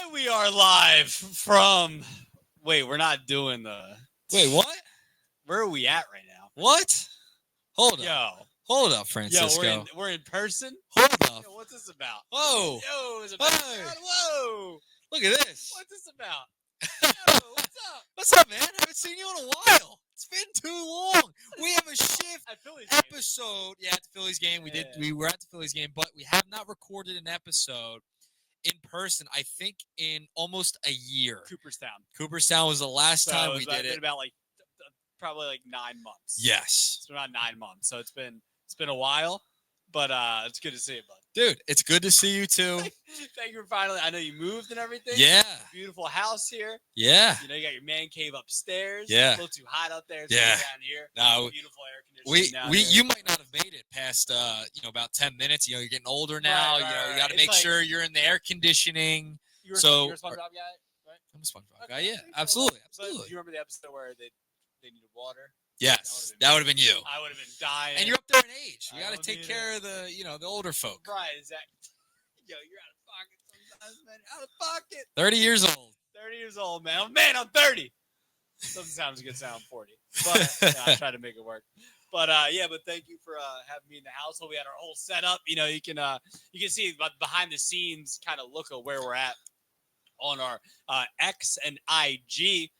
And we are live from. Wait, we're not doing the. Wait, what? Where are we at right now? What? Hold up. Yo, Hold up, Francisco. we're in person. Hold up. Yo, what's this about? Whoa. Yo, is it about? Hey. Whoa. Look at this. What's this about? Yo, what's up? What's up, man? Haven't seen you in a while. It's been too long. We have a shift At Phillies game. episode. Yeah, at the Phillies game. Yeah. We were at the Phillies game, but we have not recorded an episode in person, I think, in almost a year. Cooperstown was the last time we did it. Been about probably 9 months. Yes. It's about 9 months. So it's been a while, but it's good to see you, bud. Dude, it's good to see you too. Thank you for finally. I know you moved and everything. Yeah. Beautiful house here. Yeah. You got your man cave upstairs. Yeah. It's a little too hot out there. It's Yeah. down here. No. Beautiful air conditioning. You might not have made it past about 10 minutes. You're getting older now. Right, you got to make sure you're in the air conditioning. You're a SpongeBob guy, right? I'm a SpongeBob guy. Yeah, absolutely. But do you remember the episode where they needed water? Yes, that would have been you. I would have been dying. And you're up there in age. You got to take care of the older folk. Right, exactly. Yo, you're out of pocket sometimes, man. Out of pocket. 30 years old. 30 years old, man. Oh, man, I'm 30. Sometimes it gets sound 40. But I try to make it work. But but thank you for having me in the household. We had our whole setup. You can see behind the scenes kind of look at where we're at on our X and IG.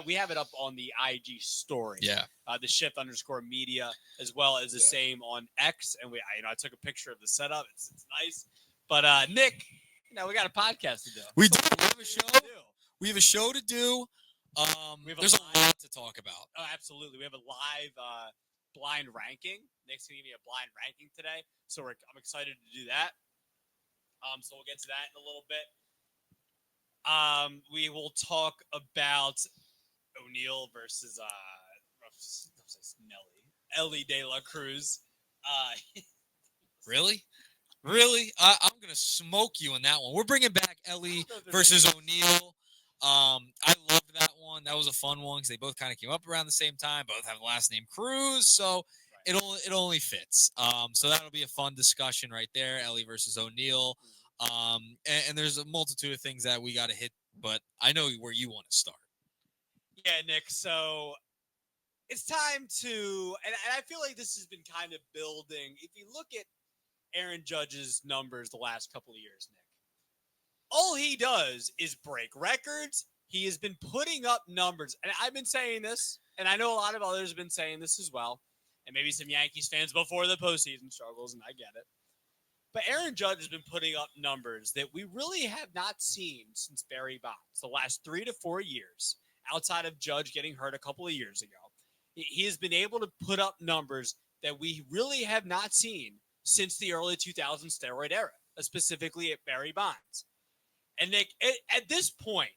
We have it up on the IG story. Yeah. The shift_media, as well as the same on X. And I took a picture of the setup. It's nice. But Nick, we got a podcast to do. We do. We have a show. We have a show to do. There's a lot to talk about. Oh, absolutely. We have a live blind ranking. Nick's gonna give me a blind ranking today, so I'm excited to do that. So we'll get to that in a little bit. We will talk about O'Neal versus Ellie De La Cruz. Really? I'm gonna smoke you in that one. We're bringing back Ellie versus O'Neal. I loved that one. That was a fun one because they both kind of came up around the same time. Both have the last name Cruz, so it only fits. So that'll be a fun discussion right there. Ellie versus O'Neal. And there's a multitude of things that we got to hit, but I know where you want to start. Yeah, Nick. So it's time to, and I feel like this has been kind of building. If you look at Aaron Judge's numbers the last couple of years, Nick, all he does is break records. He has been putting up numbers, and I've been saying this, and I know a lot of others have been saying this as well, and maybe some Yankees fans before the postseason struggles, and I get it. But Aaron Judge has been putting up numbers that we really have not seen since Barry Bonds, the last 3 to 4 years, outside of Judge getting hurt a couple of years ago. He has been able to put up numbers that we really have not seen since the early 2000s steroid era, specifically at Barry Bonds. And Nick, at this point,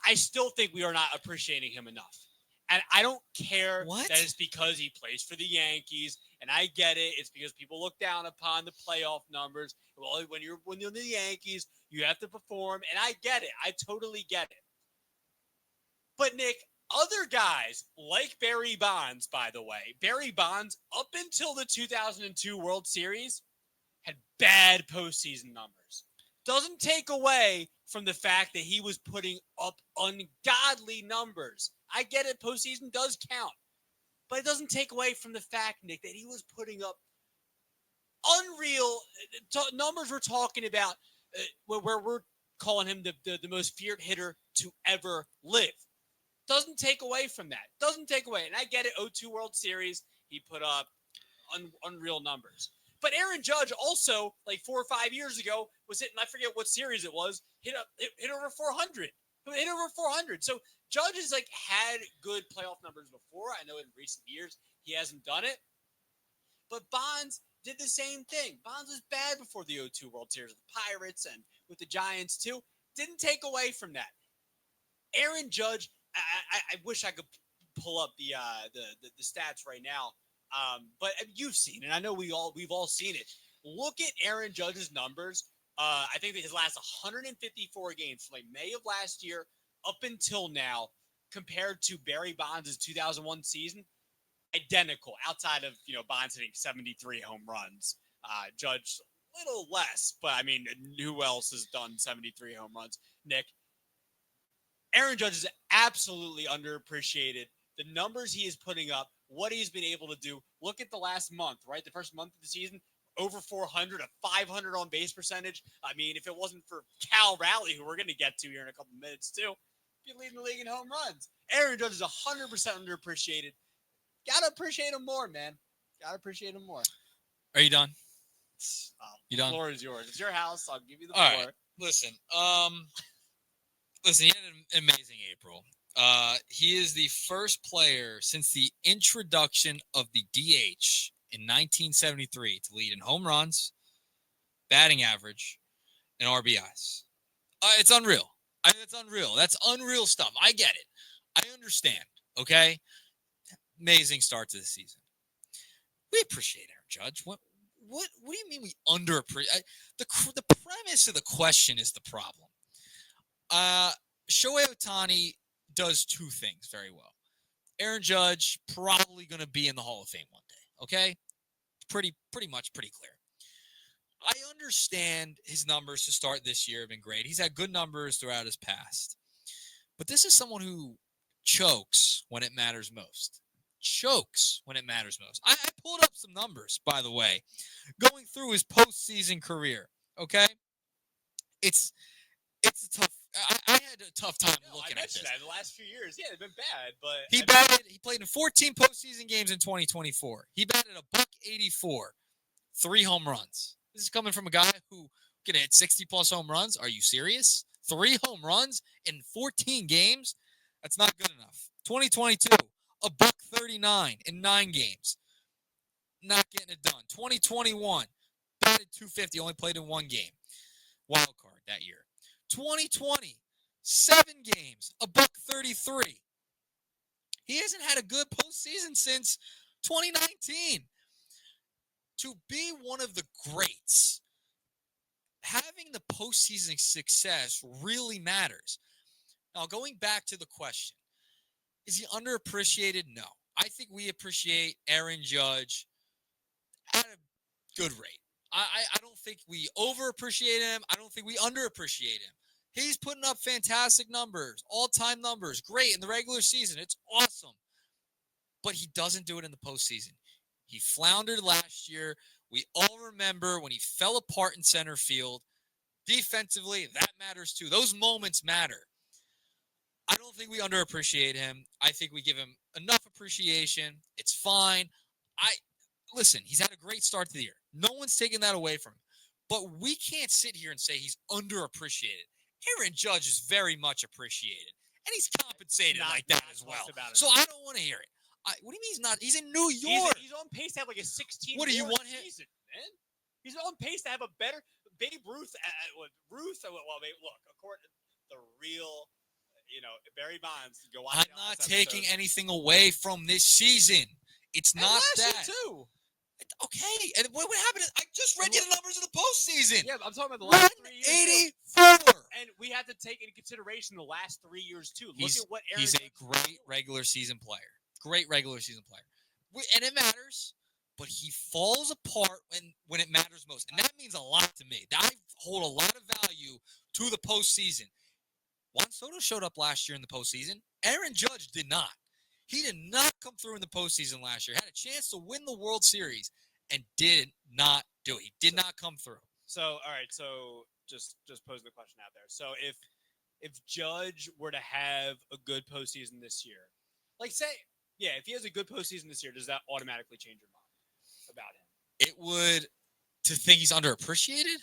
I still think we are not appreciating him enough. And I don't care that it's because he plays for the Yankees, and I get it. It's because people look down upon the playoff numbers. Well, when you're the Yankees, you have to perform, and I get it. I totally get it. But Nick, other guys like Barry Bonds, by the way, Barry Bonds up until the 2002 World Series had bad postseason numbers. Doesn't take away from the fact that he was putting up ungodly numbers. I get it, postseason does count. But it doesn't take away from the fact, Nick, that he was putting up unreal numbers. We're talking about where we're calling him the most feared hitter to ever live. Doesn't take away from that. Doesn't take away. And I get it, 02 World Series, he put up unreal numbers. But Aaron Judge also, 4 or 5 years ago, was hitting, I forget what series it was, hit over 400. Hit over 400. So Judge has had good playoff numbers before. I know in recent years he hasn't done it. But Bonds did the same thing. Bonds was bad before the 02 World Series with the Pirates and with the Giants too. Didn't take away from that. Aaron Judge, I wish I could pull up the stats right now. But you've seen it. I know we've all seen it. Look at Aaron Judge's numbers. I think that his last 154 games from May of last year up until now, compared to Barry Bonds' 2001 season, identical. Outside of Bonds hitting 73 home runs, Judge little less, but I mean, who else has done 73 home runs? Nick. Aaron Judge is absolutely underappreciated. The numbers he is putting up, what he's been able to do. Look at the last month, right? The first month of the season, over 400, a 500 on base percentage. I mean, if it wasn't for Cal Raleigh, who we're going to get to here in a couple minutes too, he'd be leading the league in home runs. Aaron Judge is 100% underappreciated. Gotta appreciate him more, man. Gotta appreciate him more. Are you done? You done? The floor is yours. It's your house. I'll give you the floor. All right. Listen, he had an amazing April. He is the first player since the introduction of the DH in 1973 to lead in home runs, batting average, and RBIs. It's unreal. It's unreal. That's unreal stuff. I get it. I understand. Okay? Amazing start to the season. We appreciate Aaron Judge. What do you mean we underappreciate? The premise of the question is the problem. Shohei Ohtani does two things very well. Aaron Judge probably going to be in the Hall of Fame one day. Okay? Pretty clear. I understand his numbers to start this year have been great. He's had good numbers throughout his past. But this is someone who chokes when it matters most. I pulled up some numbers, by the way, going through his postseason career. Okay? It's a tough. I had a tough time looking at this. That the last few years, yeah, they've been bad, but he played in 14 postseason games in 2024. He batted .184, 3 home runs. This is coming from a guy who can hit 60 plus home runs. Are you serious? 3 home runs in 14 games? That's not good enough. 2022, $139 in 9 games. Not getting it done. 2021, batted .250, only played in 1 game. Wild card that year. 2020, 7 games, $133. He hasn't had a good postseason since 2019. To be one of the greats, having the postseason success really matters. Now, going back to the question, is he underappreciated? No. I think we appreciate Aaron Judge at a good rate. I don't think we overappreciate him. I don't think we underappreciate him. He's putting up fantastic numbers, all-time numbers, great in the regular season. It's awesome. But he doesn't do it in the postseason. He floundered last year. We all remember when he fell apart in center field. Defensively, that matters too. Those moments matter. I don't think we underappreciate him. I think we give him enough appreciation. It's fine. Listen, he's had a great start to the year. No one's taking that away from him. But we can't sit here and say he's underappreciated. Aaron Judge is very much appreciated. And he's compensated like that as well. So I don't want to hear it. What do you mean he's not? He's in New York. He's on pace to have like a 16 What do you want him? Season, man. He's on pace to have a better Babe Ruth. Look, according to the real, Barry Bonds. Go watch. I'm not taking anything away from this season. It's not that. Too. Okay, and what happened? I just read you the numbers of the postseason. Yeah, I'm talking about the last 3 years. 184. And we have to take into consideration the last 3 years too. Look at what Aaron. He's a great regular season player. And it matters, but he falls apart when it matters most. And that means a lot to me. I hold a lot of value to the postseason. Juan Soto showed up last year in the postseason. Aaron Judge did not. He did not come through in the postseason last year. Had a chance to win the World Series and did not do it. He did not come through. So, all right. So just pose the question out there. So if Judge were to have a good postseason this year, if he has a good postseason this year, does that automatically change your mind about him? It would. To think he's underappreciated?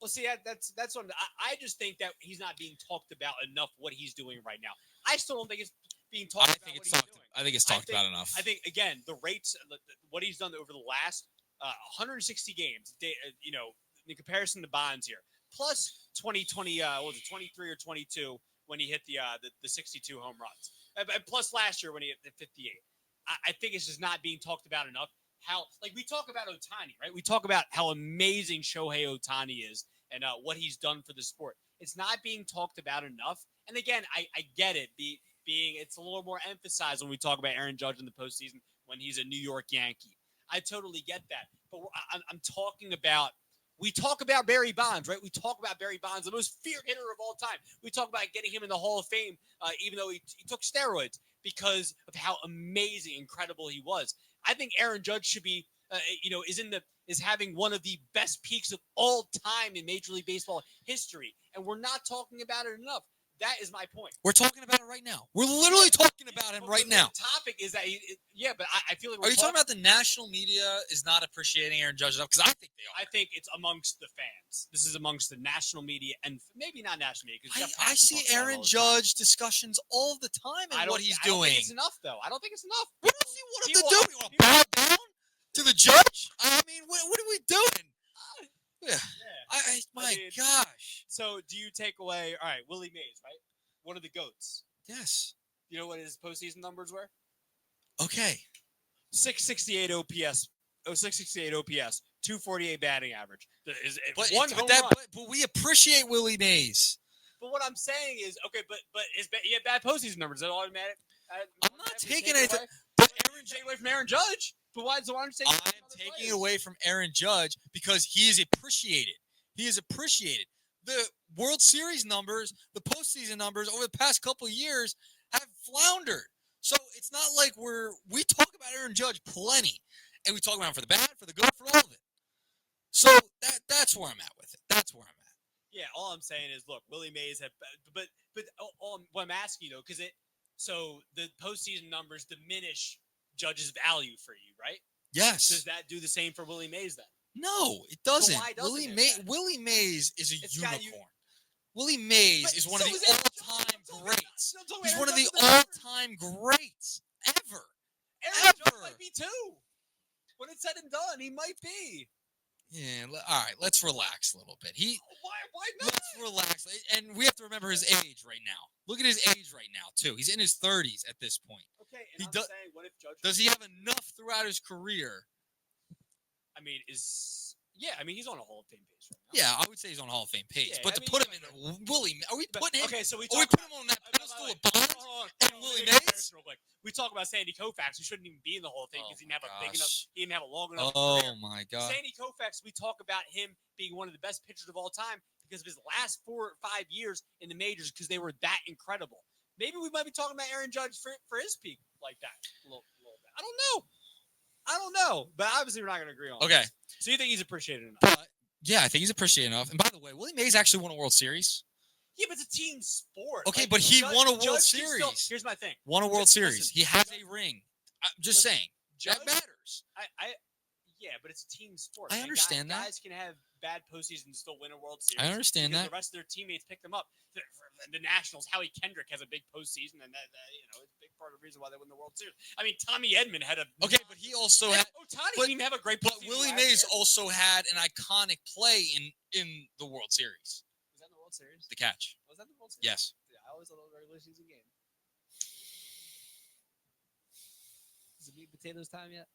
Well, see, that's what I just think that he's not being talked about enough what he's doing right now. I still don't think it's being talked about what he's doing. I think it's talked about enough. I think, again, the rates, what he's done over the last 160 games, in comparison to Bonds here, plus 2020, 23 or 22 when he hit the 62 home runs. And plus last year when he hit the 58. I think it's just not being talked about enough. How, we talk about Ohtani, right? We talk about how amazing Shohei Ohtani is and what he's done for the sport. It's not being talked about enough. And again, I get it. It's a little more emphasized when we talk about Aaron Judge in the postseason when he's a New York Yankee. I totally get that. But I'm talking about We talk about Barry Bonds, right? We talk about Barry Bonds, the most feared hitter of all time. We talk about getting him in the Hall of Fame, even though he took steroids because of how amazing, incredible he was. I think Aaron Judge should be, is having one of the best peaks of all time in Major League Baseball history, and we're not talking about it enough. That is my point. We're talking about it right now. We're literally talking about him right now. The topic is that, but I feel like Are you talking about the national media is not appreciating Aaron Judge enough? Because I think they are. I think it's amongst the fans. This is amongst the national media and maybe not national media. I see Aaron Judge discussions all the time and what he's doing. I don't think it's enough, though. I don't think it's enough. What else do you want him to do? You want to bow down to the judge? I mean, what are we doing? My gosh. So do you take away, all right, Willie Mays, right? One of the GOATs. Yes. You know what his postseason numbers were? Okay. 668 OPS. 668 OPS. 248 batting average. But we appreciate Willie Mays. But what I'm saying is, okay, but he had bad postseason numbers. Is that automatic? I'm not taking anything. But take away from Aaron Judge. But why don't you say I'm taking it away from Aaron Judge because he is appreciated. He is appreciated. The World Series numbers, the postseason numbers over the past couple of years have floundered. So it's not like we talk about Aaron Judge plenty, and we talk about him for the bad, for the good, for all of it. So that's where I'm at with it. That's where I'm at. Yeah, all I'm saying is, look, Willie Mays had, but what I'm asking you though, so the postseason numbers diminish Judge's value for you, right? Yes. Does that do the same for Willie Mays then? No, it doesn't. So why doesn't Willie Mays is a unicorn. Willie But Mays is one of the all-time greats. He's one of the all-time greats ever. Aaron Judge might be too. When it's said and done, he might be. Yeah, all right, let's relax a little bit. Why not? Let's relax. And we have to remember his age right now. Look at his age right now, too. He's in his 30s at this point. Okay, and I'm saying, what if Judge... Does he have enough throughout his career? I mean, he's on a Hall of Fame pace right now. Yeah, I would say he's on a Hall of Fame pace. Yeah, but to put him in Willie... Are we putting him... Okay, so we put him on that pedestal of Bonds and Willie Mays? We talk about Sandy Koufax, who shouldn't even be in the Hall of Fame because he didn't have a big enough... He didn't have a long enough career. My God. Sandy Koufax, we talk about him being one of the best pitchers of all time because of his last 4 or 5 years in the majors because they were that incredible. Maybe we might be talking about Aaron Judge for his peak like that a little bit. I don't know. But obviously we're not going to agree on Okay. This. So you think he's appreciated enough? But, yeah, I think he's appreciated enough. And by the way, Willie Mays actually won a World Series. Yeah, but it's a team sport. Okay, but he won a World Series. Here's my thing. Won a World Series. He has a ring. I'm just saying. Judge, that matters. Yeah, but it's a team sport. I understand that. Guys can have bad postseasons and still win a World Series. I understand that. The rest of their teammates pick them up. The Nationals, Howie Kendrick has a big postseason, and that it's a big part of the reason why they win the World Series. I mean, Tommy Edman had a but he also had. Ohtani didn't even have a great postseason. But Willie Mays also had an iconic play in the World Series. Was that in the World Series? The catch. Was that in the World Series? Yes. Yeah, I always thought it was a regular season game. Is it meat and potatoes time yet?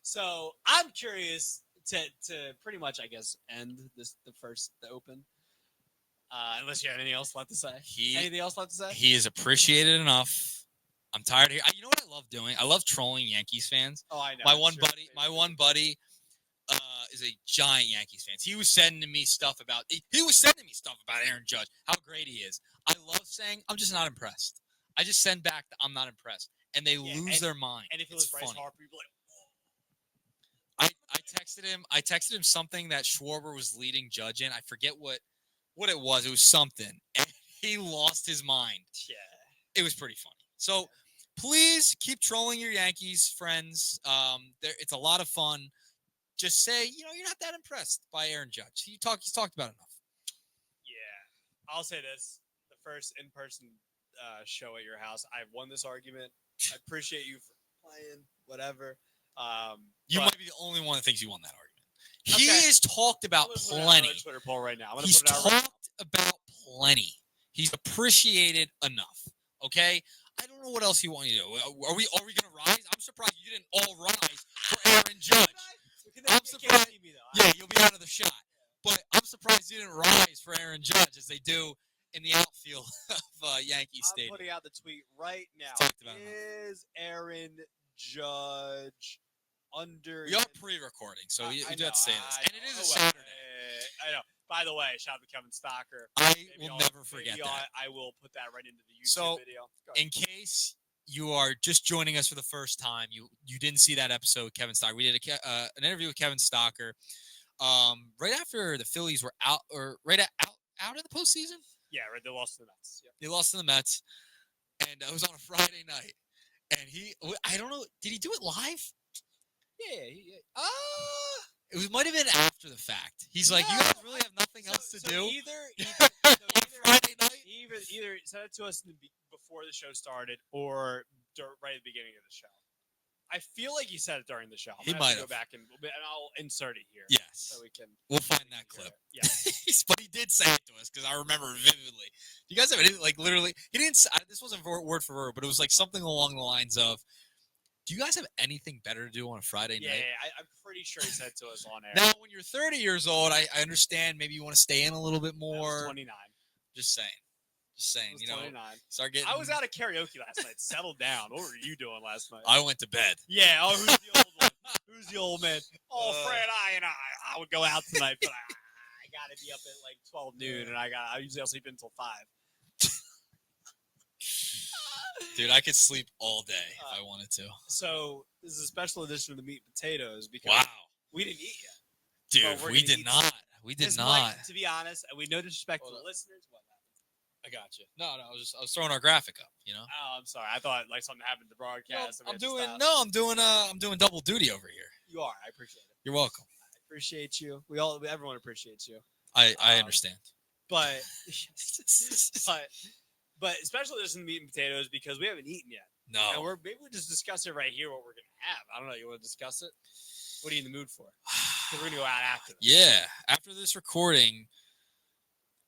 So I'm curious to pretty much, I guess, end the open. Unless you have anything else left to say. Anything else left to say? He is appreciated enough. I'm tired of here. You know what I love doing? I love trolling Yankees fans. Oh, I know. My one buddy is a giant Yankees fan. He was sending me stuff about Aaron Judge, how great he is. I love saying I'm just not impressed. I just send back that I'm not impressed, and they lose their mind. And if it was Bryce Harper, you'd be like, I texted him something that Schwarber was leading Judge in. I forget what it was. It was something, and he lost his mind. Yeah, it was pretty funny. So please keep trolling your Yankees friends. It's a lot of fun. Just say you're not that impressed by Aaron Judge. He's talked about enough. Yeah, I'll say this: the first in-person show at your house, I've won this argument. I appreciate you for playing, whatever. You might be the only one that thinks you won that argument. He has talked about plenty. Twitter poll right now. He's talked about plenty. He's appreciated enough. Okay, I don't know what else you want you to do. Are we going to rise? I'm surprised you didn't all rise for Aaron Judge. I'm surprised. Yeah, you'll be out of the shot. But I'm surprised you didn't rise for Aaron Judge as they do in the outfield of Yankee Stadium. I'm putting out the tweet right now. Is Aaron Judge under. We are pre-recording, so you do have to say this. And it is a Saturday. I know. By the way, shout out to Kevin Stocker. I will never forget that. I will put that right into the YouTube video. In case you are just joining us for the first time, you didn't see that episode with Kevin Stocker. We did an interview with Kevin Stocker right after the Phillies were out, or out of the postseason. Yeah, right. They lost to the Mets. Yep. They lost to the Mets, and it was on a Friday night. And I don't know, did he do it live? Yeah. It might have been after the fact. He's like, you guys really have nothing else to do? Either Friday night? Either sent it to us before the show started or right at the beginning of the show. I feel like he said it during the show. He might have. Go back and I'll insert it here. Yes. So we'll find that clip. Yeah. But he did say it to us because I remember vividly. Do you guys have anything, like, literally? He didn't. This wasn't word for word, but it was like something along the lines of, do you guys have anything better to do on a Friday night? Yeah, I'm pretty sure he said to us on air. Now, when you're 30 years old, I understand maybe you want to stay in a little bit more. 29. Just saying. You know, 29. Start getting. I was out of karaoke last night. Settle down. What were you doing last night? I went to bed. Yeah. Oh, who's the old one? Who's the old man? Oh, Fran, I would go out tonight, but I got to be up at like 12 noon, and I usually I'll sleep until 5. Dude, I could sleep all day if I wanted to. So this is a special edition of the meat and potatoes because we didn't eat yet. Dude, we did not. We did not. To be honest, and we no disrespect to the listeners. What happened? I got you. No, I was throwing our graphic up. You know. Oh, I'm sorry. I thought like something happened to broadcast. I'm doing double duty over here. You are. I appreciate it. You're welcome. I appreciate you. Everyone appreciates you. I understand. But especially this in the meat and potatoes because we haven't eaten yet. No. And maybe we'll just discuss it right here what we're gonna have. I don't know. You want to discuss it? What are you in the mood for? Because we're gonna go out after this. Yeah, after this recording,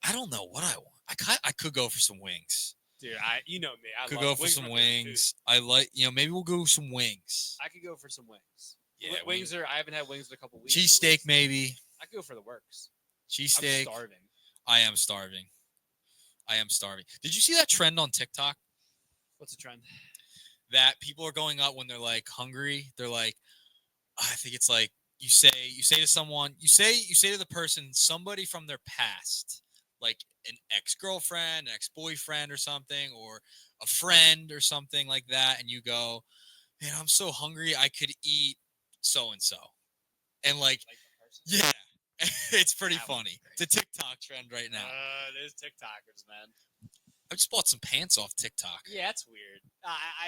I don't know what I want. I could go for some wings. Dude, you know me. I could go for some wings. I like, maybe we'll go some wings. I could go for some wings. Yeah, wings are. I haven't had wings in a couple weeks. Cheesesteak, maybe. I could go for the works. Cheesesteak. I'm starving. I am starving. Did you see that trend on TikTok? What's the trend? That people are going up when they're like hungry. They're like, I think it's like you say to someone, you say to the person, somebody from their past, like an ex-girlfriend, an ex-boyfriend or something, or a friend or something like that. And you go, man, I'm so hungry. I could eat so-and-so. And like yeah, it's pretty funny. It's a TikTok trend right now. There's TikTokers, man. I just bought some pants off TikTok. Yeah, that's weird.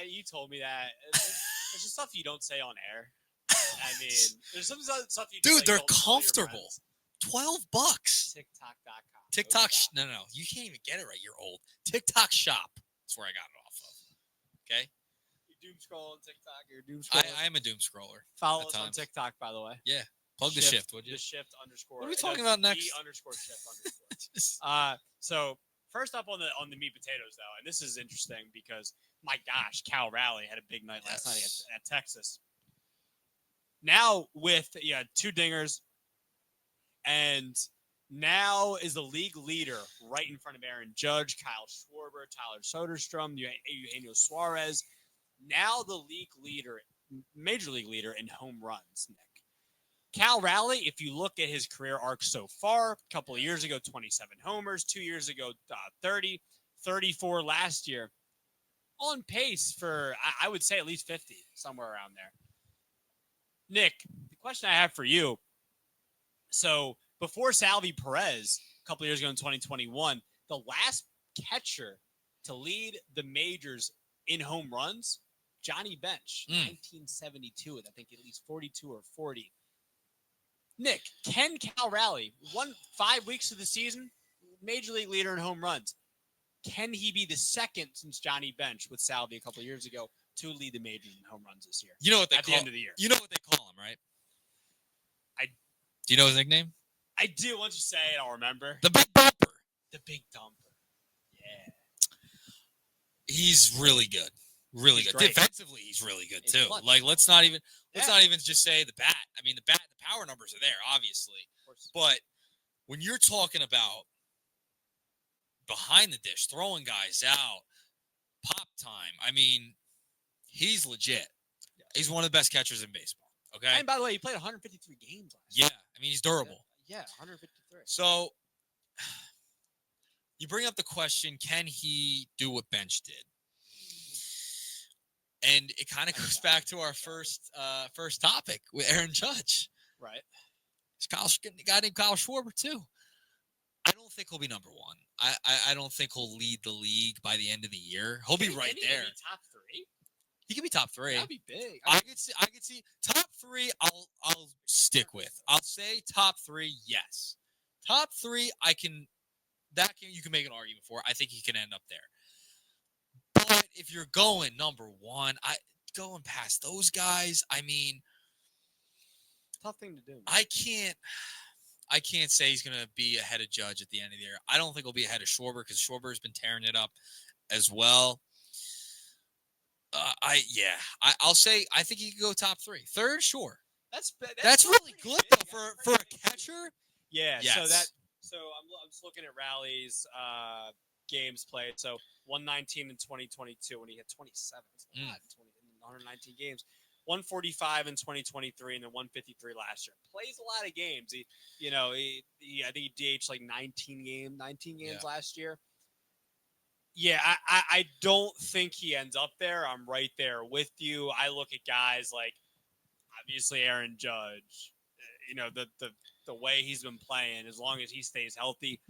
You told me that. There's just stuff you don't say on air. I mean, there's some stuff you dude, like, they're comfortable. $12. TikTok.com. TikTok. No, you can't even get it right. You're old. TikTok shop. That's where I got it off of. Okay. You doom scroll on TikTok. You're doom scroller. I am a doom scroller. Follow us on TikTok, by the way. Yeah. Plug the shift, would you? The shift underscore. What are we talking about next? _shift_. So first up on the meat potatoes though, and this is interesting because my gosh, Cal Raleigh had a big night last night at Texas. Now with 2 dingers, and now is the league leader right in front of Aaron Judge, Kyle Schwarber, Tyler Soderstrom, Eugenio Suarez. Now the major league leader in home runs, Nick. Cal Raleigh, if you look at his career arc so far, a couple of years ago, 27 homers, 2 years ago, 30, 34 last year, on pace for, I would say, at least 50, somewhere around there. Nick, the question I have for you, so before Salvi Perez, a couple of years ago in 2021, the last catcher to lead the majors in home runs, Johnny Bench, 1972, with I think at least 42 or 40. Nick, can Cal Raleigh, 5 weeks of the season, major league leader in home runs, can he be the second since Johnny Bench with Salvi a couple of years ago to lead the majors in home runs this year? You know what they at the end of the year. You know what they call him, right? Do you know his nickname? I do. Once you say it, I'll remember. The Big Dumper. The Big Dumper. Yeah. He's really good. Really good. Great. Defensively, he's really good too. Clutch. Like let's not even just say the bat. I mean, the power numbers are there, obviously. But when you're talking about behind the dish, throwing guys out, pop time, I mean, he's legit. Yeah. He's one of the best catchers in baseball. Okay. And by the way, he played 153 games last year. Yeah. I mean, he's durable. Yeah, 153. So you bring up the question, can he do what Bench did? And it kind of goes back to our first topic with Aaron Judge. Right. It's a guy named Kyle Schwarber, too. I don't think he'll be number one. I don't think he'll lead the league by the end of the year. He'll be right there. Be top 3? He could be top 3. That'd be big. I could see top 3. I'll stick with. I'll say top 3. Yes, top 3. You can make an argument for. I think he can end up there. But if you're going number 1, going past those guys, I mean, tough thing to do. Man. I can't say he's going to be ahead of Judge at the end of the year. I don't think he'll be ahead of Schwarber because Schwarber has been tearing it up as well. I'll say I think he could go top 3. Third, sure. That's really good though for a catcher. Yeah. Yes. So I'm just looking at Rally's games played. So 119 in 2022 when he had 27. That's a lot in 119 games. 145 in 2023 and then 153 last year. Plays a lot of games. He I think he DH'd like 19 games last year. Yeah, I don't think he ends up there. I'm right there with you. I look at guys like obviously Aaron Judge. The way he's been playing, as long as he stays healthy,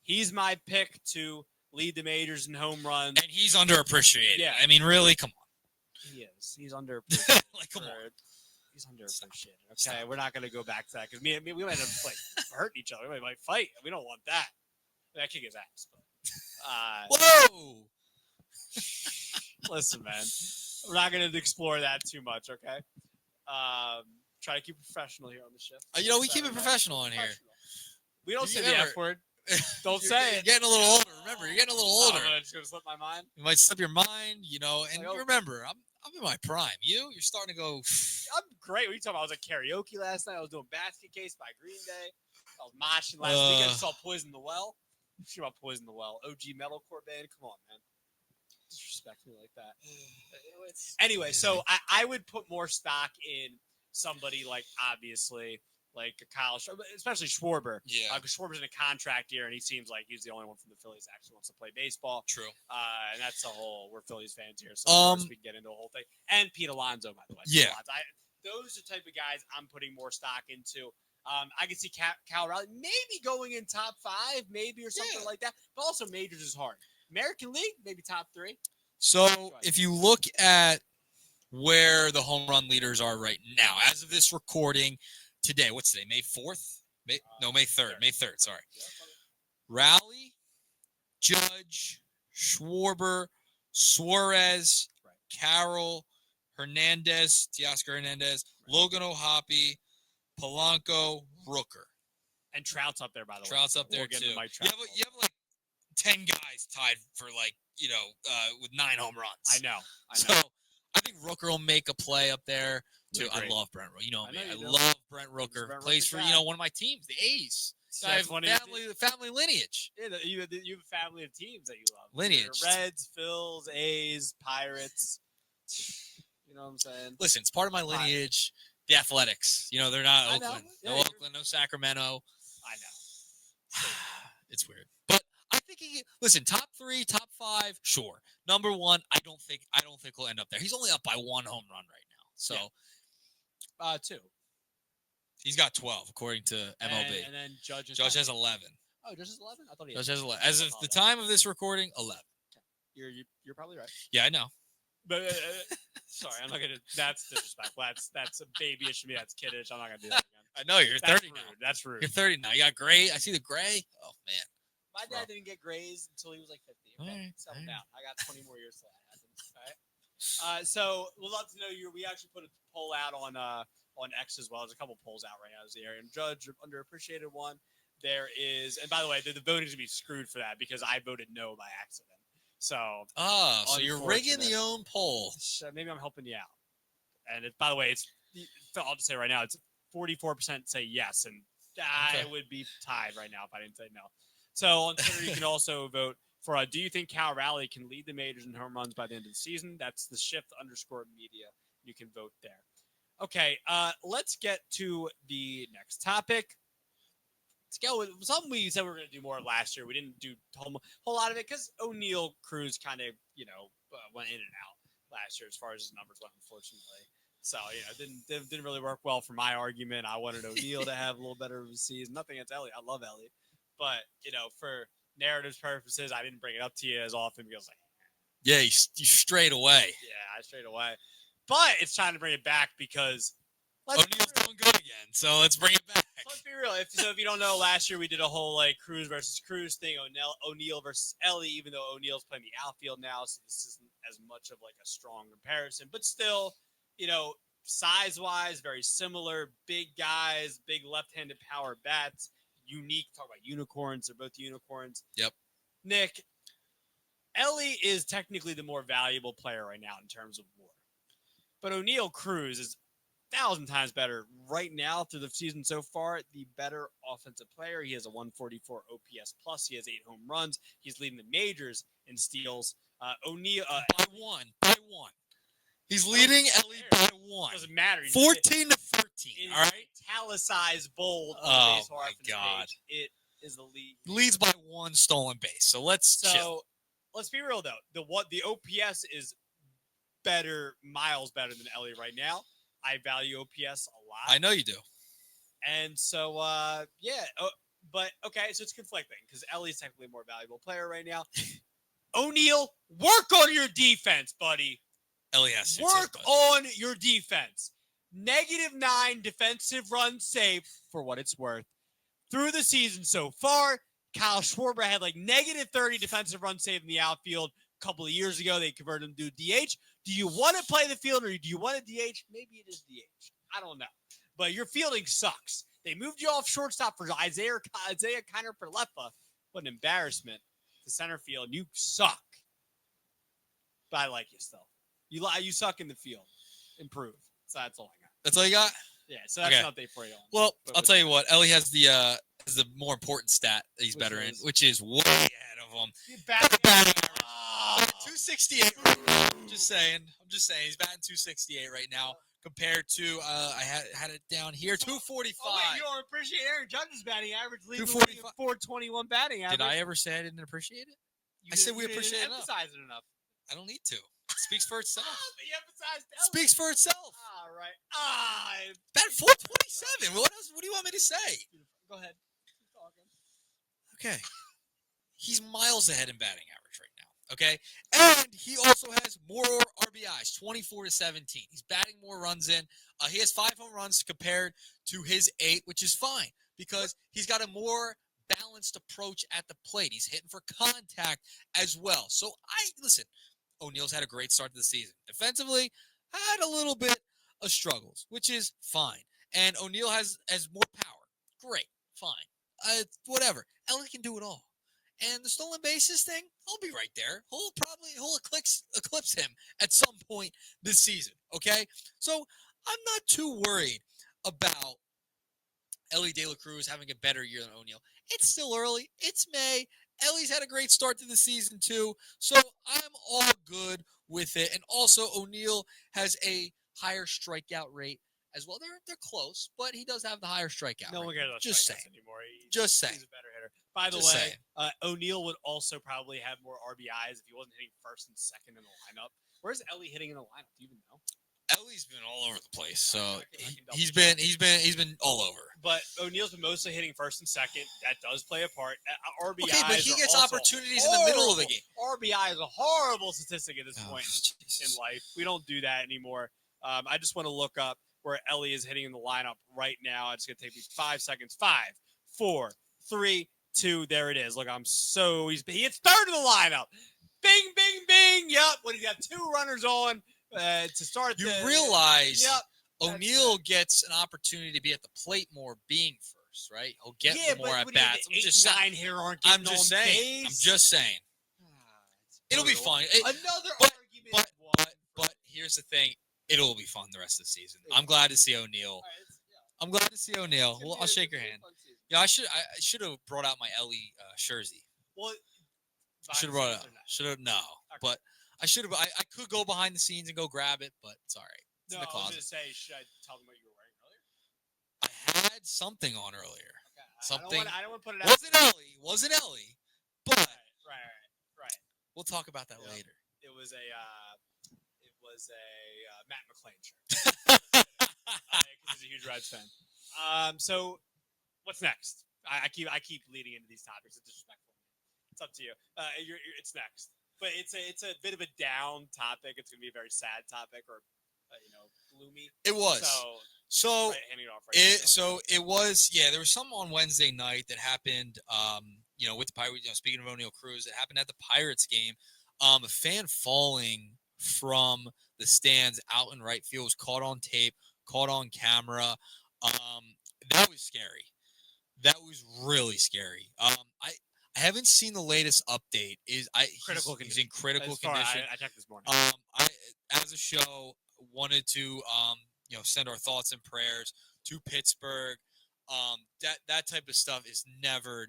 he's my pick to lead the majors in home runs. And he's underappreciated. Yeah. I mean, really, come on. He is. He's underappreciated. Come on. He's underappreciated. Okay, we're not going to go back to that because we might end up hurting each other. We might fight. We don't want that. That kick his ass. But, whoa! Listen, man, we're not going to explore that too much. Okay. Try to keep it professional here on the shift. We keep it professional on here. We don't say the F word. Don't say it. You're getting a little older. Remember, you're getting a little older. It's going to slip my mind. You might slip your mind, and remember, I'm in my prime. You're starting to go. I'm great. What are you talking about? I was at karaoke last night. I was doing Basket Case by Green Day. I was moshing last week. I saw Poison the Well. I'm sure about Poison the Well. OG metalcore band. Come on, man. Disrespect me like that. Anyway, so I would put more stock in somebody like, obviously, like Kyle, especially Schwarber. Yeah. Because Schwarber's in a contract year, and he seems like he's the only one from the Phillies that actually wants to play baseball. True. And that's the whole, we're Phillies fans here, so of course we can get into a whole thing. And Pete Alonso, by the way. Yeah. Those are the type of guys I'm putting more stock into. I can see Cal Raleigh maybe going in top 5, maybe, or something like that. But also majors is hard. American League, maybe top 3. So if you look at where the home run leaders are right now, as of this recording today, what's today? May 4th? May 3rd. May 3rd, sorry. Raleigh, Judge, Schwarber, Suarez, Carroll, Hernandez, Teoscar Hernandez, Logan O'Hoppe, Polanco, Rooker. And Trout's up there, by the way. Trout's up there, too. You have like 10 guys tied for with 9 home runs. I know. So I think Rooker will make a play up there, too. I love Brent Rooker. You know me. I love Brent Rooker. Plays for, one of my teams, the A's. I have family lineage. Yeah, you have a family of teams that you love. Lineage. Reds, Phils, A's, Pirates. You know what I'm saying? Listen, it's part of my lineage. The Athletics. They're not Oakland. Yeah, no Oakland, no Sacramento. I know. It's weird. But I think listen, top 3, top 5, sure. Number 1, I don't think he'll end up there. He's only up by 1 home run right now. So 2. He's got 12 according to MLB. And then Judge has 11. Oh, Judge has 11? I thought he Judge has 11. As of the time of this recording, 11. You're probably right. Yeah, I know. But sorry, I'm not gonna. That's disrespectful. That's a babyish to me. That's kiddish. I'm not gonna do that again. I know you're 30 now. That's rude. You're 30 now. You got gray. I see the gray. Oh man. My dad didn't get grays until he was like 50. Okay, all right. Settle down. I got 20 more years till that happens. All right. So we'd love to know we actually put a poll out on X as well. There's a couple polls out right now. There's the Aaron Judge underappreciated one. There is, and by the way, the voting's gonna be screwed for that because I voted no by accident. So you're rigging the own poll. Maybe I'm helping you out. And by the way, I'll just say right now, it's 44% say yes, and I would be tied right now if I didn't say no. So on Twitter, you can also vote for, do you think Cal Raleigh can lead the majors in home runs by the end of the season? That's the shift_media. You can vote there. Okay, let's get to the next topic. Let's go with something we said we were going to do more last year. We didn't do a whole lot of it because O'Neal Cruz kind of, went in and out last year as far as his numbers went, unfortunately. So, didn't really work well for my argument. I wanted O'Neal to have a little better of a season. Nothing against Ellie. I love Ellie. But, for narrative purposes, I didn't bring it up to you as often because, yeah, you strayed away. Yeah, I strayed away. But it's time to bring it back because O'Neal's doing good again, so let's bring it back. Let's be real. If you don't know, last year we did a whole Cruz versus Cruz thing. O'Neal versus Ellie, even though O'Neal's playing the outfield now, so this isn't as much of a strong comparison. But still, size wise, very similar. Big guys, big left-handed power bats. Unique. Talk about unicorns. They're both unicorns. Yep. Nick, Ellie is technically the more valuable player right now in terms of WAR, but O'Neal Cruz is 1,000 times better right now through the season so far. The better offensive player. He has a 144 OPS plus. He has 8 home runs. He's leading the majors in steals. O'Neal by one. He's leading Ellie by 1. Doesn't matter. 14 to 13. All right. Italicized bold. Oh my God! Page. It is the lead. Leads by 1 stolen base. So let's chill. Let's be real though. The OPS is miles better than Ellie right now. I value OPS a lot. I know you do. And so, but okay, so it's conflicting because Ellie's technically a more valuable player right now. O'Neal, work on your defense, buddy. Ellie has to work on your defense. -9 defensive run save for what it's worth through the season so far. Kyle Schwarber had -30 defensive run save in the outfield a couple of years ago. They converted him to DH. Do you want to play the field or do you want to DH? Maybe it is DH. I don't know. But your fielding sucks. They moved you off shortstop for Isaiah Kiner for Lefa. What an embarrassment to center field. You suck. But I like you still. You suck in the field. Improve. So that's all I got. That's all you got? Yeah, so that's an update for you. Well, I'll tell you what. Ellie has the more important stat that he's better in, which is way ahead of him. Batting 268. I'm just saying. He's batting 268 right now compared to I had it down here 245. Oh, wait, you don't appreciate Aaron Judge's batting average. 245. 421 batting average. Did I ever say I didn't appreciate it? I said we appreciate it enough. Emphasize it enough. I don't need to. It speaks for itself. But you emphasized speaks for itself. All right. Bat 427. What else? What do you want me to say? Go ahead. Keep talking. Okay. He's miles ahead in batting average right now. Okay. And he also has more RBIs, 24 to 17. He's batting more runs in. He has 5 home runs compared to his 8, which is fine because he's got a more balanced approach at the plate. He's hitting for contact as well. So listen, O'Neal's had a great start to the season. Defensively, had a little bit of struggles, which is fine. And O'Neal has more power. Great. Fine. Whatever. Ellie can do it all. And the stolen bases thing, I'll be right there. He'll eclipse him at some point this season. Okay? So I'm not too worried about Ellie De La Cruz having a better year than O'Neal. It's still early. It's May. Ellie's had a great start to the season too. So I'm all good with it. And also O'Neal has a higher strikeout rate as well. They're close, but he does have the higher strikeout rate. No one cares about just strikeouts saying anymore. Just saying. He's a better hitter. By the way, O'Neal would also probably have more RBIs if he wasn't hitting first and second in the lineup. Where's Ellie hitting in the lineup? Do you even know? Ellie's been all over the place, so he's been all over. But O'Neal's been mostly hitting first and second. That does play a part. RBI, okay, but he gets opportunities in the middle of the game. RBI is a horrible statistic at this point in life. We don't do that anymore. I just want to look up where Ellie is hitting in the lineup right now. It's going to take me 5 seconds. 5, 4, 3, 2. There it is. Look, he hits third in the lineup. Bing, bing, bing. Yep. When he's got 2 runners on. To start, you realize O'Neal gets an opportunity to be at the plate more, being first, right? He'll get more at bats. I'm just saying. I'm just saying. It'll be fun. Another argument. But here's the thing: it'll be fun the rest of the season. I'm glad to see O'Neal. Well, I'll shake your hand. Yeah, I should have brought out my Ellie jersey. Well, should have brought it out. But I should have. I could go behind the scenes and go grab it, but it's all right. It's in the closet. I was going to say, should I tell them what you were wearing earlier? I had something on earlier. Okay. Something. I don't want to put it out. Wasn't Ellie. But Right. we'll talk about that later. It was a Matt McClain shirt. Because he's a huge Reds fan. So what's next? I keep leading into these topics. It's disrespectful. It's up to you. It's next, but it's a bit of a down topic. It's going to be a very sad topic, or gloomy. It was. So handing it off right so it was. Yeah, there was something on Wednesday night that happened. With the Pirates. Speaking of O'Neal Cruz, it happened at the Pirates game. A fan falling from the stands out in right field was caught on tape, caught on camera. That was scary. That was really scary. I haven't seen the latest update. He's in critical condition. I checked this morning. I as a show wanted to send our thoughts and prayers to Pittsburgh. That type of stuff is never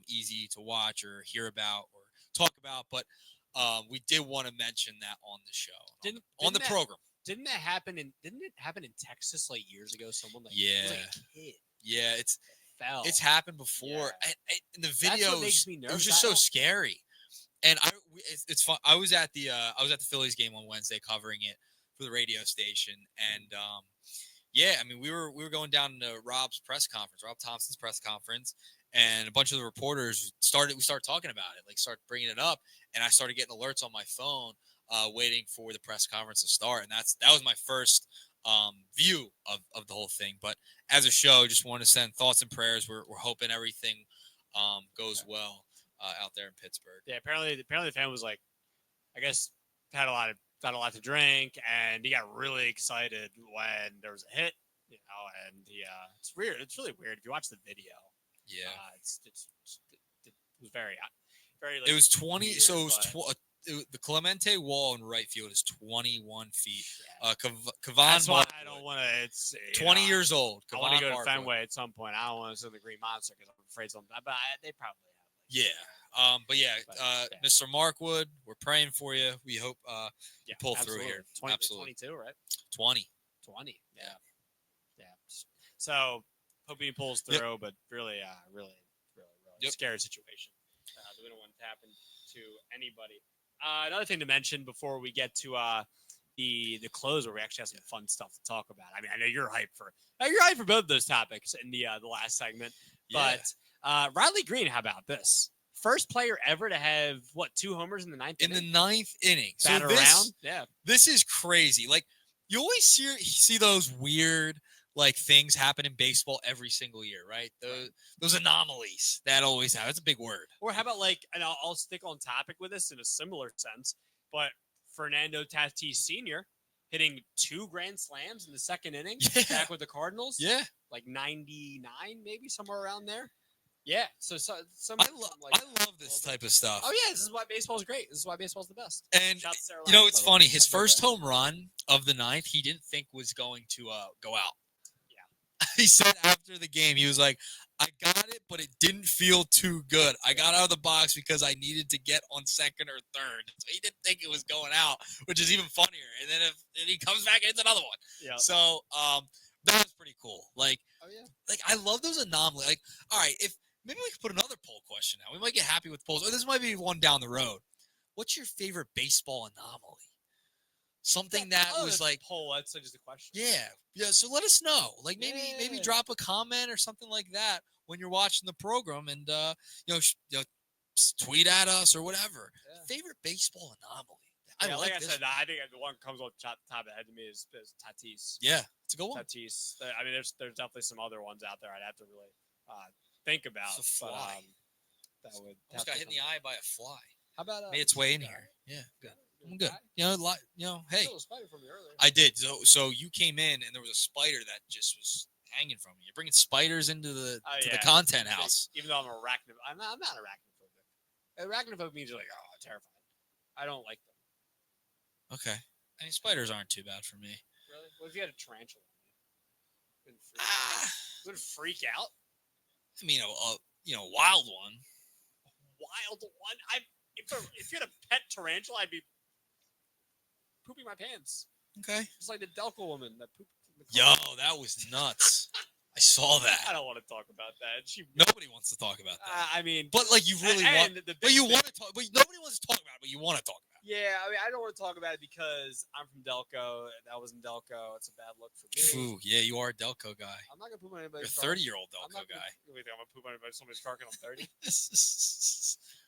easy to watch or hear about or talk about, but we did want to mention that on the show, on the program. Didn't it happen in Texas like years ago? Someone yeah, it was like a kid. Yeah, fell. It's happened before. Yeah. And the videos, That's what makes me nervous. It was just so scary. And it's fun. I was at the Phillies game on Wednesday covering it for the radio station, and we were going down to Rob Thompson's press conference, and a bunch of the reporters started talking about it, started bringing it up, and I started getting alerts on my phone, waiting for the press conference to start, and that was my first view of the whole thing. But as a show, just want to send thoughts and prayers. We're hoping everything goes well out there in Pittsburgh. Yeah, apparently the fan was like, I guess had a lot to drink, and he got really excited when there was a hit, and it's weird. It's really weird if you watch the video. Yeah, it was very. It was 20. Weird, so it was the Clemente wall in right field is 21 feet. Kevon That's why I don't want to. It's 20 years old. I want to go to Fenway at some point. I don't want to see the Green Monster because I'm afraid something. But they probably have. Mr. Markwood, we're praying for you. We hope you pull through here. 22, right? 20. Yeah. So hoping he pulls through, but really scary situation. We don't want it to happen to anybody. Another thing to mention before we get to the close, where we actually have some fun stuff to talk about. I mean, I know you're hyped for both of those topics in the last segment, but Riley Green, how about this? First player ever to have 2 homers in the ninth inning? In the ninth inning. Yeah. This is crazy. You always see those weird things happen in baseball every single year, right? Those anomalies that always happen. That's a big word. Or how about and I'll stick on topic with this in a similar sense, but Fernando Tatis Sr. hitting 2 grand slams in the second inning back with the Cardinals. Yeah. 99, maybe somewhere around there. Yeah. So I love this type of stuff. Oh yeah, this is why baseball's great. This is why baseball's the best. And it's funny. His first home run of the ninth, he didn't think was going to go out. He said after the game, he was like, I got it, but it didn't feel too good. I got out of the box because I needed to get on second or third. So he didn't think it was going out, which is even funnier. And then if he comes back, it's another one. Yeah. So that was pretty cool. I love those anomalies. All right, if maybe we could put another poll question out. We might get happy with polls. Or this might be one down the road. What's your favorite baseball anomaly? Something that was poll. That's just a question. Yeah. So let us know. Maybe drop a comment or something like that when you're watching the program, and tweet at us or whatever. Yeah. Favorite baseball anomaly. I said, I think the one that comes off the top of the head to me is Tatis. Yeah, it's a good one. Tatis. I mean, there's definitely some other ones out there I'd have to really think about. It's a fly. That would almost got hit in the eye by a fly. How about made its way in here? Yeah, good. I'm good. Hey, a spider from you earlier. I did. So you came in and there was a spider that just was hanging from you. You're bringing spiders into the content house. Even though I'm arachnophobic, I'm not arachnophobic. Arachnophobic means you're terrified. I don't like them. Okay. I mean, spiders aren't too bad for me. Really? What if you had a tarantula? Would it freak out? I mean, a wild one. Wild one? If you had a pet tarantula, I'd be pooping my pants. Okay. Just like the Delco woman that pooped in the Yo, car. that was nuts. I saw that. I don't want to talk about that. Nobody wants to talk about that. I mean, but like you really want. But you want to talk. But nobody wants to talk about it. But you want to talk about it. Yeah, I mean, I don't want to talk about it because I'm from Delco. That was in Delco. It's a bad look for me. Ooh, yeah, you are a Delco guy. I'm not gonna poop on anybody's You're a car. 30-year-old Delco guy. Wait, I'm gonna poop on somebody's car because I'm 30.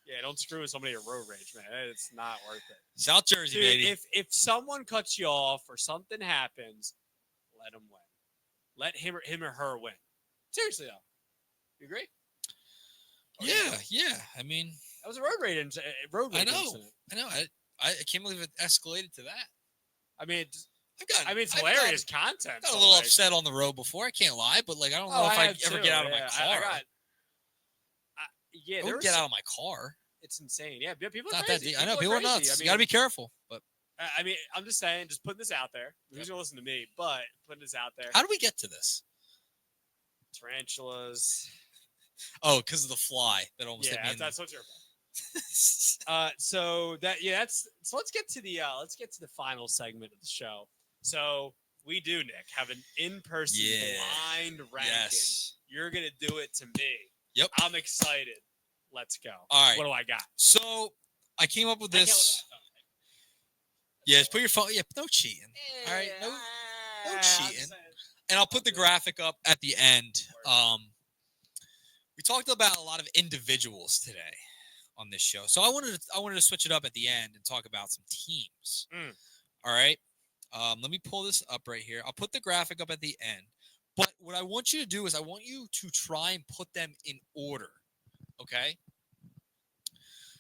Yeah, don't screw with somebody at road rage, man. It's not worth it. South Jersey, Dude, baby. if someone cuts you off or something happens, let them win. Let him or her win. Seriously though, you agree? Yeah. I mean, that was a road rage incident. I know. I can't believe it escalated to that. I mean, it's hilarious content. I got a little upset on the road before. I can't lie, but like I don't know if I ever get out of my car. I would get out of my car. It's insane. Yeah, people are not crazy. I know people are nuts. You got to be careful. But I mean, I'm just saying, just putting this out there. Who's gonna listen to me? But putting this out there. How do we get to this? Tarantulas. Oh, because of the fly that almost hit me. That's what's your fault. So let's get to the final segment of the show. So we do, Nick, have an in-person blind ranking. Yes. You're gonna do it to me. Yep. I'm excited. Let's go. All right. What do I got? So I came up with this. Yeah, just put your phone. Yeah, no cheating. All right, no cheating. And I'll put the graphic up at the end. We talked about a lot of individuals today on this show, so I wanted to switch it up at the end and talk about some teams. All right. Let me pull this up right here. I'll put the graphic up at the end. But what I want you to do is I want you to try and put them in order. Okay?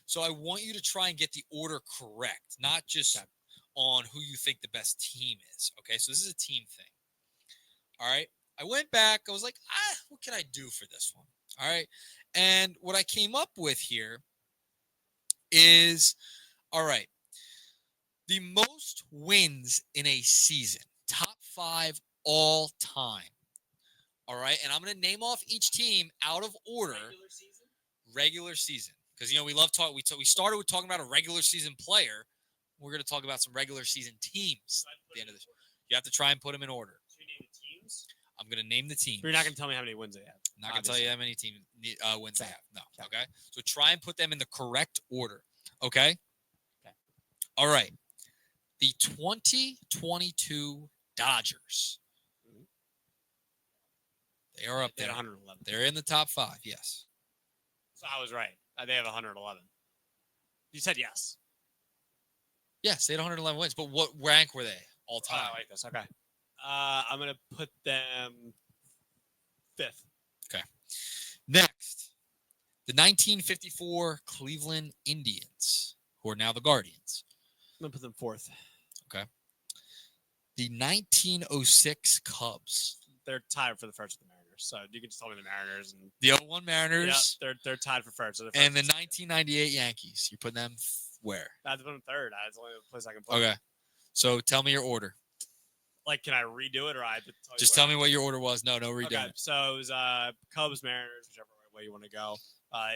So I want you to try and get the order correct, not just on who you think the best team is. Okay? So this is a team thing. All right? I went back. I was like, what can I do for this one? All right? And what I came up with here is, all right, the most wins in a season, top 5 all time. All right, and I'm going to name off each team out of order. Regular season. Because, we love talking. We started with talking about a regular season player. We're going to talk about some regular season teams at the end of this. You have to try and put them in order. So you name the teams? I'm going to name the teams. But you're not going to tell me how many wins they have. I'm not going to tell you how many wins they have. No. Okay? So try and put them in the correct order. Okay? All right. The 2022 Dodgers. They are up there. 111. They're in the top 5, yes. So I was right. They have 111. You said yes. Yes, they had 111 wins. But what rank were they all time? I like this. Okay. I'm going to put them 5th. Okay. Next, the 1954 Cleveland Indians, who are now the Guardians. I'm going to put them 4th. Okay. The 1906 Cubs. They're tied for the first with the Mariners. So you can just tell me the Mariners. And the 01 Mariners. Yeah, they're tied for first. So and the 1998 Yankees. You're putting them where? I have to put them 3rd. That's the only place I can put them. Okay. So tell me your order. Like, can I redo it or I have to tell you? Just tell me what your order was. No redo okay. it. So it was Cubs, Mariners, whichever way you want to go.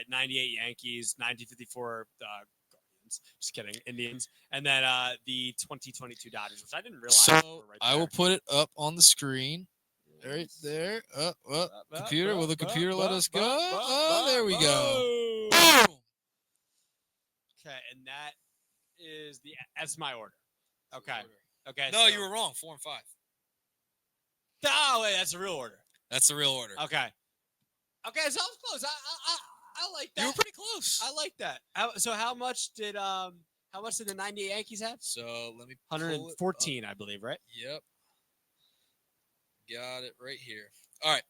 98 Yankees, 1954 Guardians. Just kidding. Indians. And then the 2022 Dodgers, which I didn't realize. So I will put it up on the screen. Right there. Computer. Will the computer let us go? Oh, there we go. Boom. Okay, and that's my order. Okay. Okay. No, you were wrong. 4 and 5. Oh, wait, that's the real order. That's the real order. Okay. Okay, so I was close. I like that. You were pretty close. I like that. So how much did the 98 Yankees have? So let me 114, I believe, right? Yep. Got it right here. All right.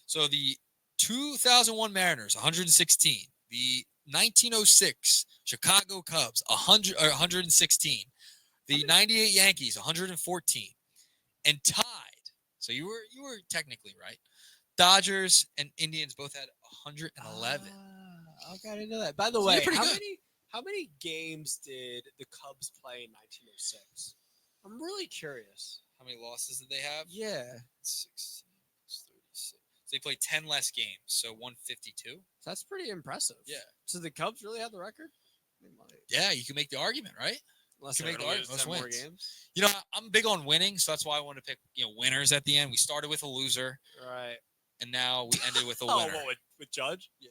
So the 2001 Mariners, 116. The 1906 Chicago Cubs, 116. The 98 Yankees, 114. And tied. So you were technically right. Dodgers and Indians both had 111. Okay, I didn't know that. By the way, how many games did the Cubs play in 1906? I'm really curious. How many losses did they have? Yeah. 16, 36. So they played 10 less games, so 152. That's pretty impressive. Yeah. So the Cubs really have the record? Yeah, you can make the argument, right? Unless can they're make the gonna argument. lose Most 10 more wins. games. You know, I'm big on winning, so that's why I wanted to pick winners at the end. We started with a loser, Right. and now we ended with a Oh, winner. what, with Judge? Yeah.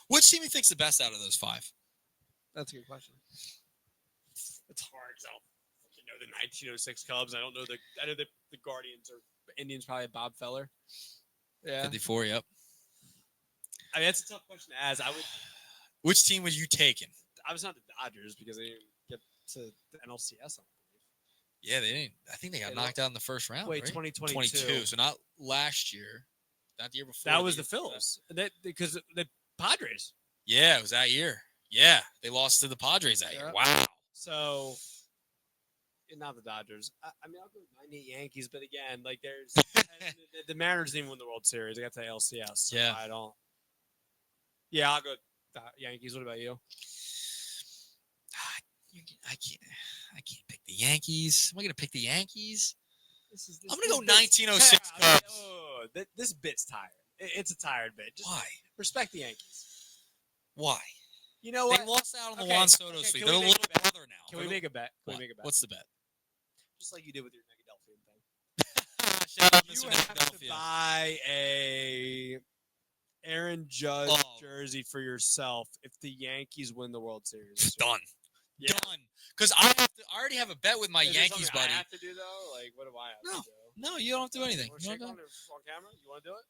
Which team do you think's the best out of those 5? That's a good question. It's hard because I don't know the 1906 Cubs. I know the Guardians or Indians probably Bob Feller. Yeah. 54, yep. I mean, that's a tough question to ask. Which team would you taking? I was not the Dodgers because they didn't get to the NLCS. Yeah, they didn't. I think they got knocked out in the first round. Wait, right? 2022. 22. So not last year, not the year before. That was the Phils. Because the Padres. Yeah, it was that year. Yeah, they lost to the Padres that year. Wow. So, not the Dodgers. I mean, I'll go with my Yankees, but again, like there's the Mariners didn't win the World Series. They got to the LCS. So yeah, I don't. Yeah, I'll go with the Yankees. What about you? I can't pick the Yankees. Am I gonna pick the Yankees? I'm gonna go this 1906 Cubs. This bit's tired. It's a tired bit. Just Why? Respect the Yankees. Why? You know what? They lost out on the Juan Soto suite. They're a little brother now. Can we make a bet? What's the bet? Just like you did with your Philadelphia thing. Shout out, You Mr. have to Philadelphia. buy a Aaron Judge jersey for yourself if the Yankees win the World Series. Done. Yeah. Done. Because I already have a bet with my Yankees buddy. I have to do though. Like, what do I have to do? No, you don't have to do anything. You want to shake on camera? You want to do it?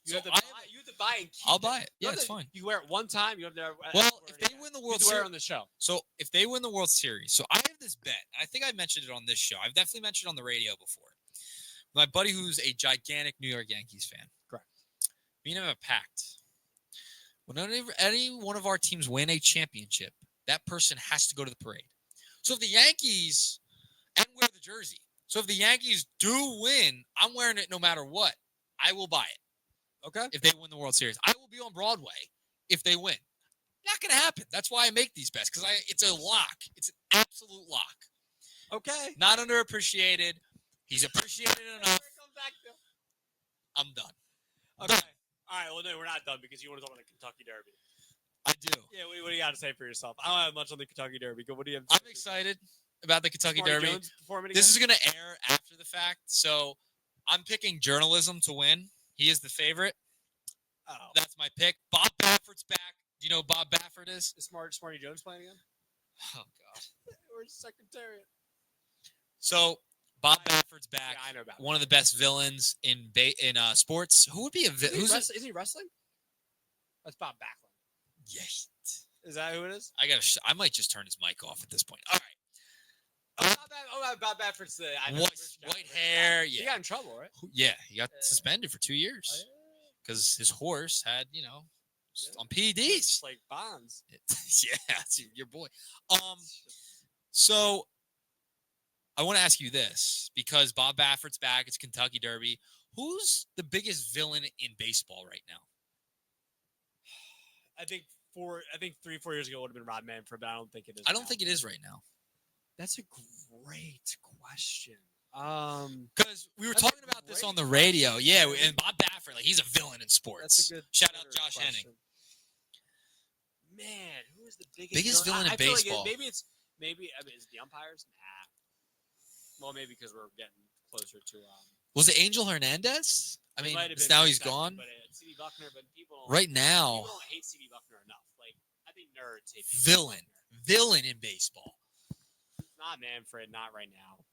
You So have to buy and keep I'll buy it. Yeah, it's fine. You wear it one time. You have to. Well, if they win the World Series, wear it Series on the show. So if they win the World Series, so I have this bet. I think I mentioned it on this show. I've definitely mentioned it on the radio before. My buddy, who's a gigantic New York Yankees fan. Correct. Me and him have a pact. Whenever any one of our teams win a championship, that person has to go to the parade. So if the Yankees and wear the jersey. So if the Yankees do win, I'm wearing it no matter what. I will buy it. Okay. If they win the World Series, I will be on Broadway if they win. Not going to happen. That's why I make these bets because it's a lock. It's an absolute lock. Okay. Not underappreciated. He's appreciated enough. I'm done. Okay. All right. Well, no, we're not done because you want to talk about the Kentucky Derby. I do. Yeah. What do you got to say for yourself? I don't have much on the Kentucky Derby. What do you have? I'm excited about the Kentucky Derby. This is going to air after the fact, so I'm picking journalism to win. He is the favorite. Oh. That's my pick. Bob Baffert's back. Do you know who Bob Baffert is? Is Smarty Jones playing again? Oh, God. Where's Secretariat? So, Bob Baffert's back. Yeah, I know about one of the best villains in sports. Who would be a villain? Is he wrestling? That's Bob Backlund. Yes. Is that who it is? I might just turn his mic off at this point. All right. Bob Baffert's the white hair. Yeah. He got in trouble, right? Yeah, he got suspended for 2 years because his horse had, on PEDs. Like Bonds. Yeah, it's your boy. So I want to ask you this because Bob Baffert's back. It's Kentucky Derby. Who's the biggest villain in baseball right now? I think 3-4 years ago it would have been Rod Manfred, but I don't think it is. I don't think it is right now. That's a great question. Because we were talking about this on the radio. Yeah, and Bob Baffert, he's a villain in sports. That's a good shout out Josh Henning. Man, who is the biggest villain in baseball? Like is it the umpires? Nah. Well, maybe because we're getting closer to. Was it Angel Hernandez? I mean, now he's gone. But C.D. Buckner, but people right now. People don't hate C.D. Buckner enough. Like I think nerds hate villain in baseball. Not Manfred, not right now.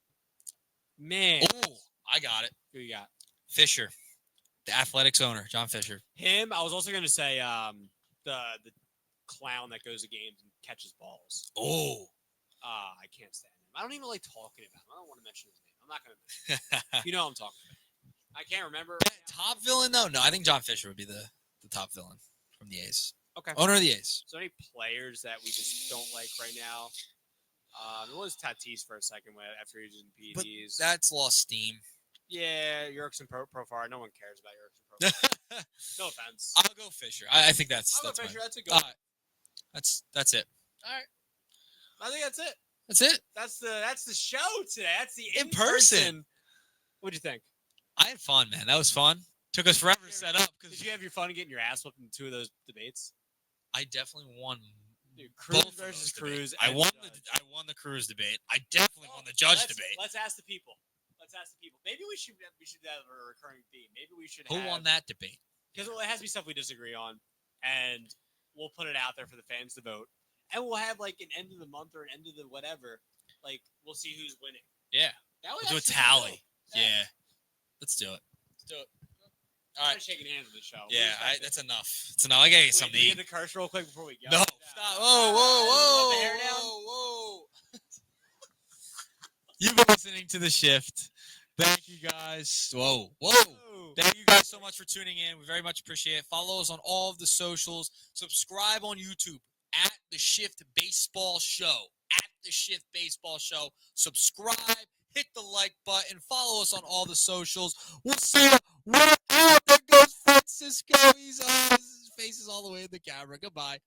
Man. Oh, I got it. Who you got? Fisher, the Athletics owner, John Fisher. Him. I was also going to say the clown that goes to games and catches balls. Oh. I can't stand him. I don't even like talking about him. I don't want to mention his name. I'm not going to. You know what I'm talking about. I can't remember. Top villain, though? No, I think John Fisher would be the top villain from the A's. Okay. Owner of the A's. So any players that we just don't like right now? It was Tatis for a second after he was in PEDs. But that's lost steam. Yeah, Yerkes and Profar. No one cares about Yerkes and Profar. No offense. I'll go Fisher. I think that's Fisher. That's a good one. That's it. All right. I think that's it. That's it. That's the show today. That's the in person. What'd you think? I had fun, man. That was fun. Took us forever to set up. Did you have your fun getting your ass whooped in 2 of those debates? I definitely won. Dude, Cruz both versus Cruz. Cruz. I won the Cruz debate. I definitely won the judge debate. Let's ask the people. Maybe we should have a recurring theme. Maybe we should. Who won that debate? Because it has to be stuff we disagree on, and we'll put it out there for the fans to vote, and we'll have like an end of the month or an end of the whatever. Like we'll see who's winning. Yeah. We'll do a tally. Yeah. Let's do it. All right. Shaking hands with the show. Yeah, that's enough. It's enough. I gotta get something to eat. Get the curse real quick before we go. No, stop. Whoa. You've been listening to The Shift. Thank you guys. Whoa. Thank you guys so much for tuning in. We very much appreciate it. Follow us on all of the socials. Subscribe on YouTube at The Shift Baseball Show. At The Shift Baseball Show. Subscribe. Hit the like button. Follow us on all the socials. We'll see you. We're out. There goes Francisco. His face is all the way in the camera. Goodbye.